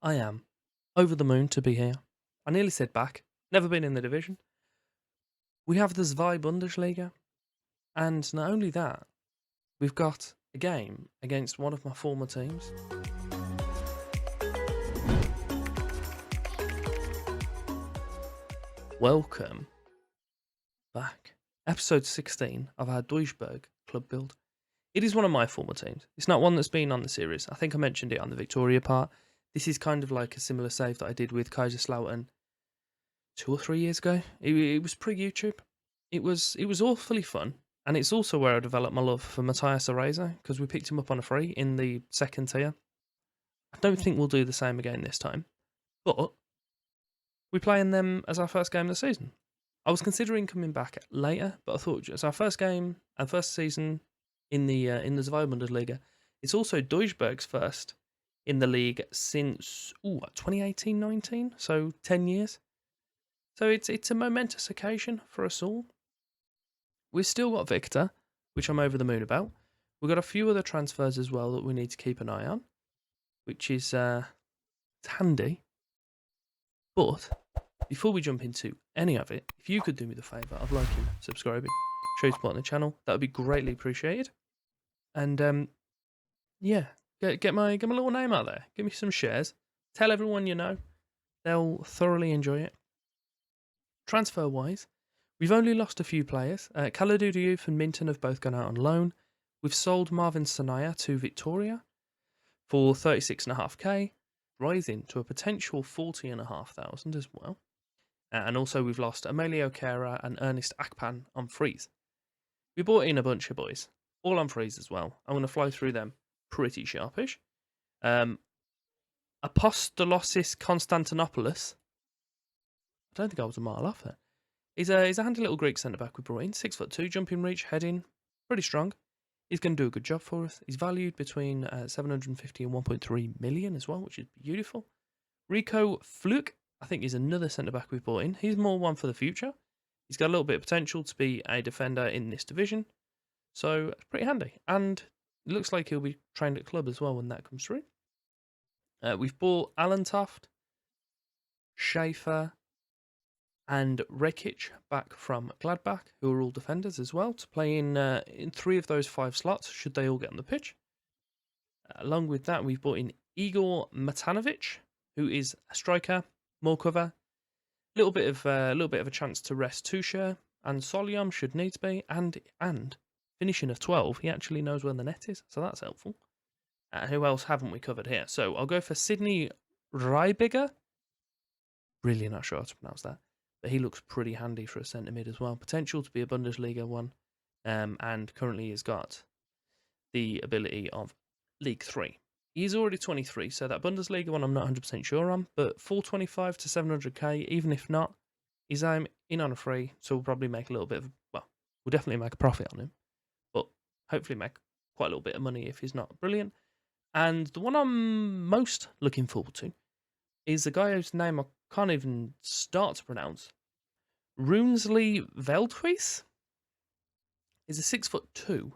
I am over the moon to be here. I nearly said back. Never been in the division. We have the MSV Bundesliga, and not only that, we've got a game against one of my former teams. Welcome back. Episode 16 of our Duisburg club build. It is one of my former teams. It's not one that's been on the series. I think I mentioned it on the Victoria part. This is kind of like a similar save that I did with Kaiserslautern 2 or 3 years ago. It was pre-YouTube. It was awfully fun, and it's also where I developed my love for Matthias Areza because we picked him up on a free in the second tier. I don't think we'll do the same again this time, but we're playing them as our first game of the season. I was considering coming back later, but I thought it's our first game and first season in the MSV Bundesliga. It's also Duisburg's first in the league since 2018-19, so 10 years. So it's a momentous occasion for us all. We've still got Victor, which I'm over the moon about. We've got a few other transfers as well that we need to keep an eye on, which is it's handy. But before we jump into any of it, if you could do me the favour of liking, subscribing, show your support on the channel, that would be greatly appreciated. And yeah, get my little name out there. Give me some shares. Tell everyone you know. They'll thoroughly enjoy it. Transfer-wise, we've only lost a few players. Kalidou Diouf and Minton have both gone out on loan. We've sold Marvin Sanaya to Victoria for 36.5k, rising to a potential 40.500 as well. And also we've lost Amelio Kera and Ernest Akpan on frees. We bought in a bunch of boys, all on frees as well. I'm going to fly through them pretty sharpish. Apostolosis Constantinopoulos. I don't think I was a mile off there. He's a handy little Greek centre-back we brought in. 6'2", jumping reach, heading, pretty strong. He's going to do a good job for us. He's valued between 750 and 1.3 million as well, which is beautiful. Rico Fluke, I think, is another centre-back we've brought in. He's more one for the future. He's got a little bit of potential to be a defender in this division. So, it's pretty handy. And it looks like he'll be trained at club as well when that comes through. We've bought Alan Toft, Schaefer, and Rekic back from Gladbach, who are all defenders as well, to play in 3 of those 5 slots, should they all get on the pitch. Along with that, we've brought in Igor Matanovic, who is a striker, more cover, little bit of a chance to rest Tuchel and Solium should needs be, and finishing of 12, he actually knows where the net is, so that's helpful. Who else haven't we covered here? So I'll go for Sydney Reibiger. Really not sure how to pronounce that. But he looks pretty handy for a centre mid as well. Potential to be a Bundesliga one. And currently has got the ability of League 3. He's already 23, so that Bundesliga one I'm not 100% sure on. But 425 to 700k, even if not, he's in on a free. So we'll probably make a little bit of, we'll definitely make a profit on him. But hopefully make quite a little bit of money if he's not brilliant. And the one I'm most looking forward to is a guy whose name I can't even start to pronounce. Runsley Veldhuis is a 6'2",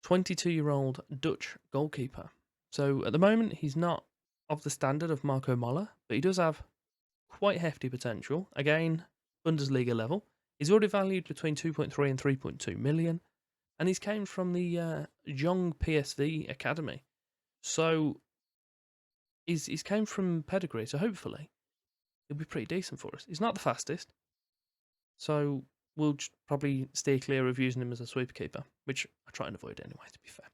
22-year-old Dutch goalkeeper. So at the moment, he's not of the standard of Marco Moller, but he does have quite hefty potential. Again, Bundesliga level. He's already valued between 2.3 and 3.2 million, and he's came from the Young PSV Academy. So he's came from pedigree, so hopefully he'll be pretty decent for us. He's not the fastest, so we'll probably steer clear of using him as a sweeper keeper, which I try and avoid anyway, to be fair.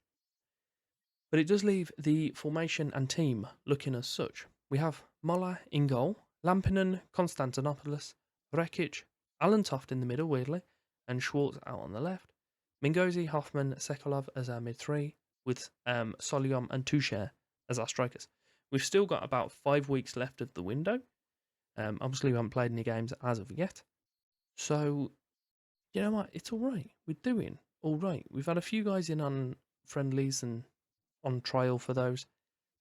But it does leave the formation and team looking as such. We have Moller in goal, Lampinen, Constantinopoulos, Rekic, Alan Toft in the middle, weirdly, and Schwartz out on the left. Mingozi, Hoffman, Sekolov as our mid-3, with Soliom and Tuchel as our strikers. We've still got about 5 weeks left of the window. Obviously, we haven't played any games as of yet. So, you know what? It's all right. We're doing all right. We've had a few guys in on friendlies and on trial for those.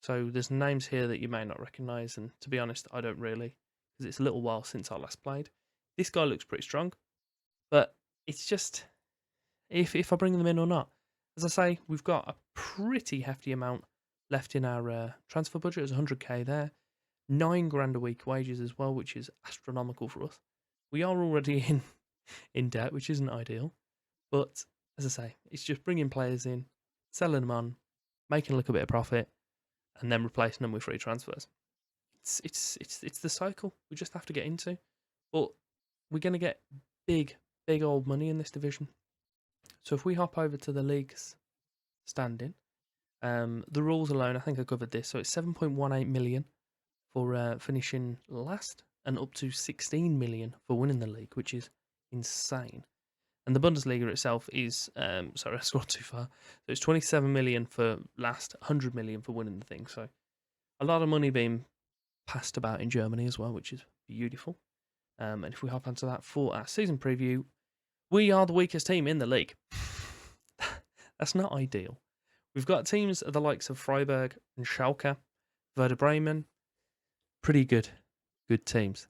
So there's names here that you may not recognise. And to be honest, I don't really, because it's a little while since I last played. This guy looks pretty strong. But it's just, if I bring them in or not. As I say, we've got a pretty hefty amount left in our transfer budget. There's 100k there. 9 grand a week wages as well, which is astronomical for us. We are already in debt, which isn't ideal. But as I say, it's just bringing players in, selling them on, making a little bit of profit, and then replacing them with free transfers. It's the cycle we just have to get into. But we're going to get big old money in this division. So if we hop over to the league's standing, the rules alone, I think I covered this. So it's 7.18 million for finishing last, and up to 16 million for winning the league, which is insane. And the Bundesliga itself is, sorry, I scrolled too far. So it's 27 million for last, 100 million for winning the thing. So a lot of money being passed about in Germany as well, which is beautiful. And if we hop onto that for our season preview, we are the weakest team in the league. That's not ideal. We've got teams of the likes of Freiburg and Schalke, Werder Bremen, pretty good teams.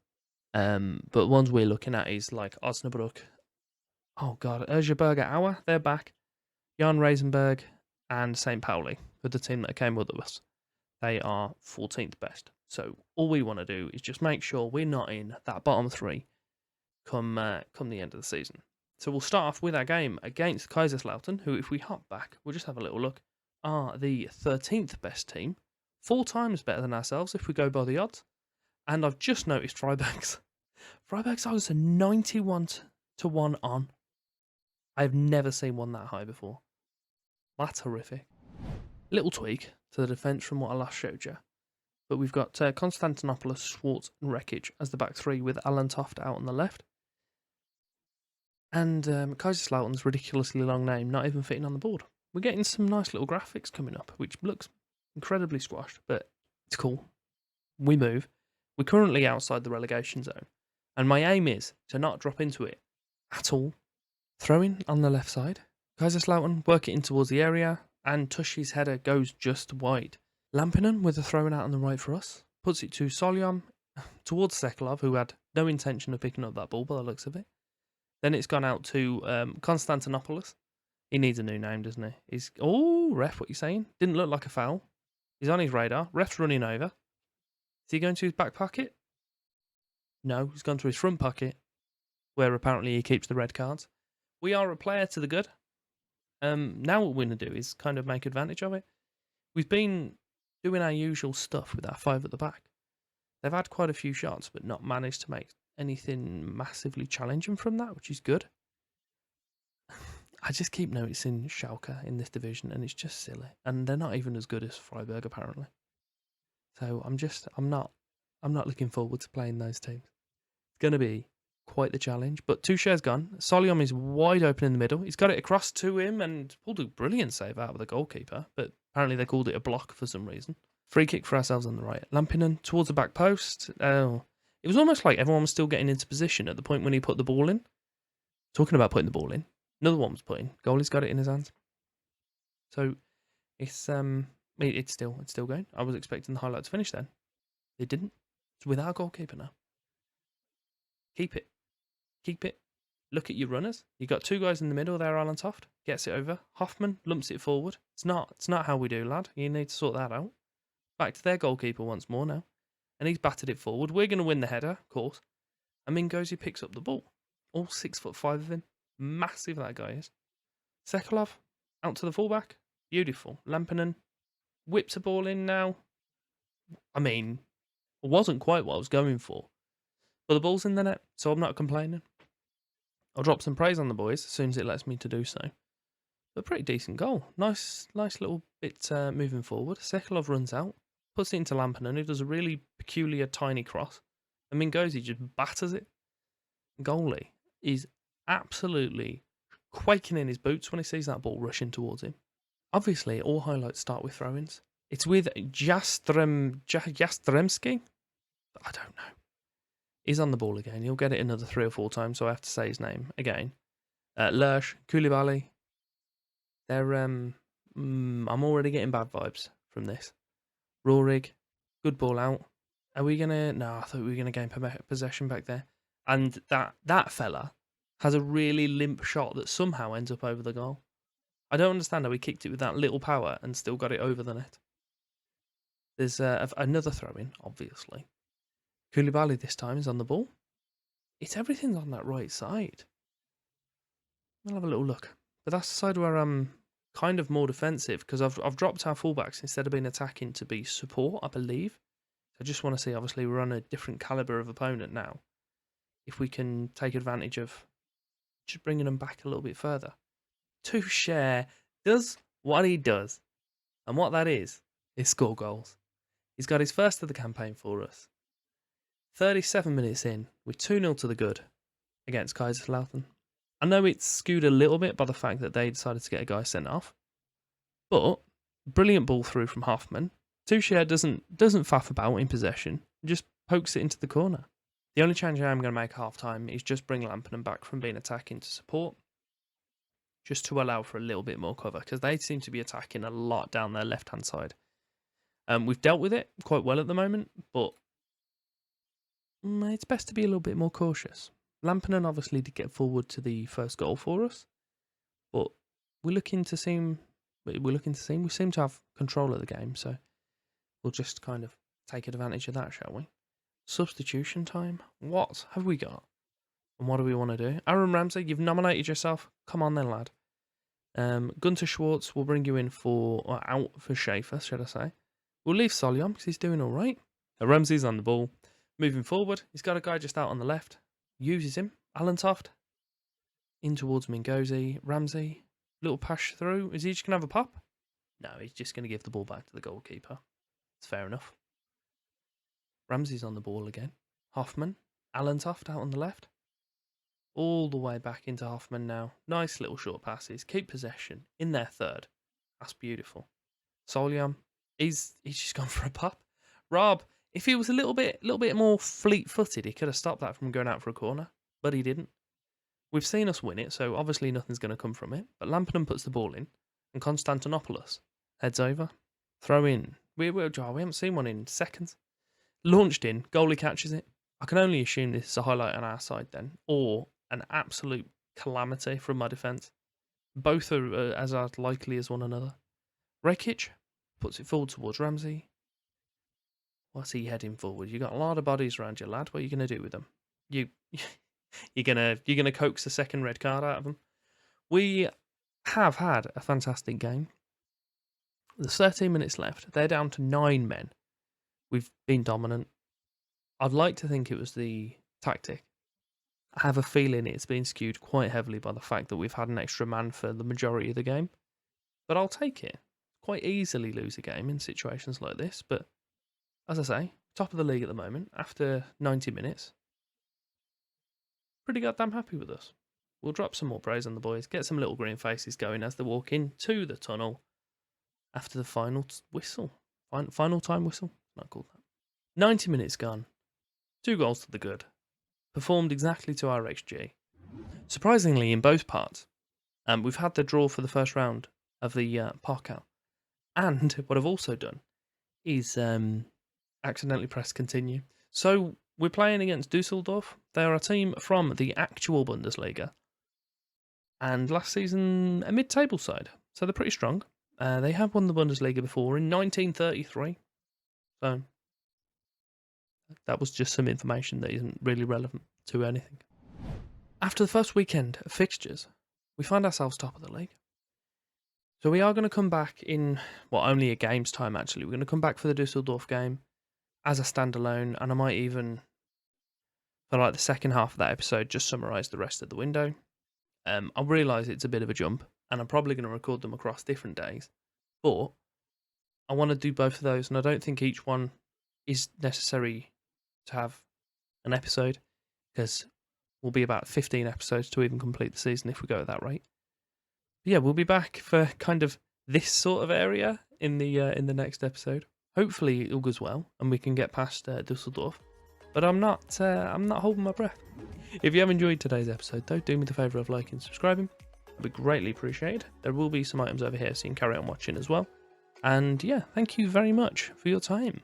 But ones we're looking at is like Osnabrück. Oh God, Erzgebirge Aue, they're back. Jan Reisenberg and St. Pauli for the team that came with us. They are 14th best. So all we want to do is just make sure we're not in that bottom three come the end of the season. So we'll start off with our game against Kaiserslautern, who, if we hop back, we'll just have a little look, are the 13th best team, 4 times better than ourselves if we go by the odds. And I've just noticed Freiburg's odds are 91 to 1 on. I've never seen one that high before. That's horrific. Little tweak to the defence from what I last showed you. But we've got Konstantinopoulos, Schwartz and Rekic as the back three with Alan Toft out on the left. And Kaiserslautern's ridiculously long name not even fitting on the board. We're getting some nice little graphics coming up, which looks incredibly squashed, but it's cool. We move. We're currently outside the relegation zone. And my aim is to not drop into it at all. Throw-in on the left side. Kaiserslautern work it in towards the area, and Tushy's header goes just wide. Lampinen with a throw-in out on the right for us. Puts it to Solyom towards Sekulov, who had no intention of picking up that ball by the looks of it. Then it's gone out to Konstantinopoulos. He needs a new name, doesn't he? Ref, what you saying? Didn't look like a foul. He's on his radar. Ref's running over. Is he going to his back pocket? No, he's gone to his front pocket, where apparently he keeps the red cards. We are a player to the good. Now what we're going to do is kind of make advantage of it. We've been doing our usual stuff with our 5 at the back. They've had quite a few shots, but not managed to make anything massively challenging from that, which is good. I just keep noticing Schalke in this division, and it's just silly. And they're not even as good as Freiburg, apparently. So I'm not looking forward to playing those teams. It's going to be quite the challenge. But Tuchel's gone. Solyom is wide open in the middle. He's got it across to him and pulled a brilliant save out of the goalkeeper. But apparently they called it a block for some reason. Free kick for ourselves on the right. Lampinen towards the back post. Oh, it was almost like everyone was still getting into position at the point when he put the ball in. Talking about putting the ball in, another one was put in. Goalie's got it in his hands. So it's still going. I was expecting the highlight to finish then. It didn't. It's with our goalkeeper now. Keep it. Look at your runners. You got 2 guys in the middle there. Alan Toft gets it over. Hoffman lumps it forward. It's not how we do, lad. You need to sort that out. Back to their goalkeeper once more now. And he's battered it forward. We're going to win the header, of course. And Mingozi picks up the ball. All 6'5" of him. Massive that guy is. Sekulov out to the fullback. Beautiful. Lampinen whips a ball in now. I mean, it wasn't quite what I was going for. But the ball's in the net, so I'm not complaining. I'll drop some praise on the boys as soon as it lets me to do so. But pretty decent goal. Nice little bit moving forward. Sekulov runs out. Puts it into Lampinen, who does a really peculiar tiny cross. And Mingozi just batters it. Goalie is absolutely quaking in his boots when he sees that ball rushing towards him. Obviously, all highlights start with throw-ins. It's with Jastremski. I don't know. He's on the ball again. He'll get it another 3 or 4 times, so I have to say his name again. Lersch, Koulibaly. They're I'm already getting bad vibes from this. Rohrig, good ball out. Are we gonna? No, I thought we were gonna gain possession back there. And that fella has a really limp shot that somehow ends up over the goal. I don't understand how he kicked it with that little power and still got it over the net. There's another throw-in, obviously. Koulibaly this time is on the ball. Everything's on that right side. We'll have a little look. But that's the side where I'm kind of more defensive, because I've dropped our fullbacks instead of being attacking to be support, I believe. I just want to see, obviously, we're on a different calibre of opponent now. If we can take advantage of just bringing them back a little bit further. Tuchel does what he does. And what that is score goals. He's got his first of the campaign for us. 37 minutes in, we're 2-0 to the good against Kaiserslautern. I know it's skewed a little bit by the fact that they decided to get a guy sent off. But, brilliant ball through from Hoffman. Tuchel doesn't faff about in possession. Just pokes it into the corner. The only change I am going to make half time is just bring Lampinen back from being attacking to support. Just to allow for a little bit more cover, because they seem to be attacking a lot down their left-hand side. We've dealt with it quite well at the moment, but it's best to be a little bit more cautious. Lampinen obviously did get forward to the first goal for us, but we seem to have control of the game, so we'll just kind of take advantage of that, shall we? Substitution time. What have we got? And what do we want to do? Aaron Ramsey, you've nominated yourself. Come on then, lad. Gunter Schwartz will bring you in out for Schaefer, should I say. We'll leave Soliam because he's doing all right. Ramsey's on the ball. Moving forward, he's got a guy just out on the left. Uses him. Allentoft. In towards Mingozi. Ramsey. Little pass through. Is he just going to have a pop? No, he's just going to give the ball back to the goalkeeper. It's fair enough. Ramsey's on the ball again. Hoffman. Allentoft out on the left. All the way back into Hoffman now. Nice little short passes. Keep possession. In their third. That's beautiful. Soliam. He's just gone for a pop. Rob, if he was a little bit more fleet-footed, he could have stopped that from going out for a corner, but he didn't. We've seen us win it, so obviously nothing's going to come from it. But Lampinen puts the ball in, and Konstantinopoulos heads over. Throw in. We haven't seen one in seconds. Launched in. Goalie catches it. I can only assume this is a highlight on our side then, or an absolute calamity from my defence. Both are as likely as one another. Rekic puts it forward towards Ramsey. What's he heading forward? You got a lot of bodies around you, lad. What are you going to do with them? You're gonna coax the second red card out of them. We have had a fantastic game. There's 13 minutes left. They're down to 9 men. We've been dominant. I'd like to think it was the tactic. I have a feeling it's been skewed quite heavily by the fact that we've had an extra man for the majority of the game. But I'll take it. Quite easily lose a game in situations like this, but as I say, top of the league at the moment, after 90 minutes. Pretty goddamn happy with us. We'll drop some more praise on the boys, get some little green faces going as they walk into the tunnel after the final whistle. Final time whistle? Not called that. 90 minutes gone. 2 goals to the good. Performed exactly to our XG. Surprisingly, in both parts, we've had the draw for the first round of the Pokal. And what I've also done is accidentally pressed continue. So we're playing against Dusseldorf. They are a team from the actual Bundesliga. And last season, a mid-table side. So they're pretty strong. They have won the Bundesliga before in 1933. So that was just some information that isn't really relevant to anything. After the first weekend of fixtures, we find ourselves top of the league. So we are going to come back in, only a game's time actually. We're going to come back for the Dusseldorf game as a standalone, and I might even, for like the second half of that episode, just summarise the rest of the window. I realise it's a bit of a jump, and I'm probably going to record them across different days, but I want to do both of those, and I don't think each one is necessary to have an episode, because we'll be about 15 episodes to even complete the season if we go at that rate. But yeah, we'll be back for kind of this sort of area in the next episode. Hopefully it all goes well and we can get past Dusseldorf. But I'm not holding my breath. If you have enjoyed today's episode though, do me the favour of liking and subscribing. It'd be greatly appreciated. There will be some items over here so you can carry on watching as well. And yeah, thank you very much for your time.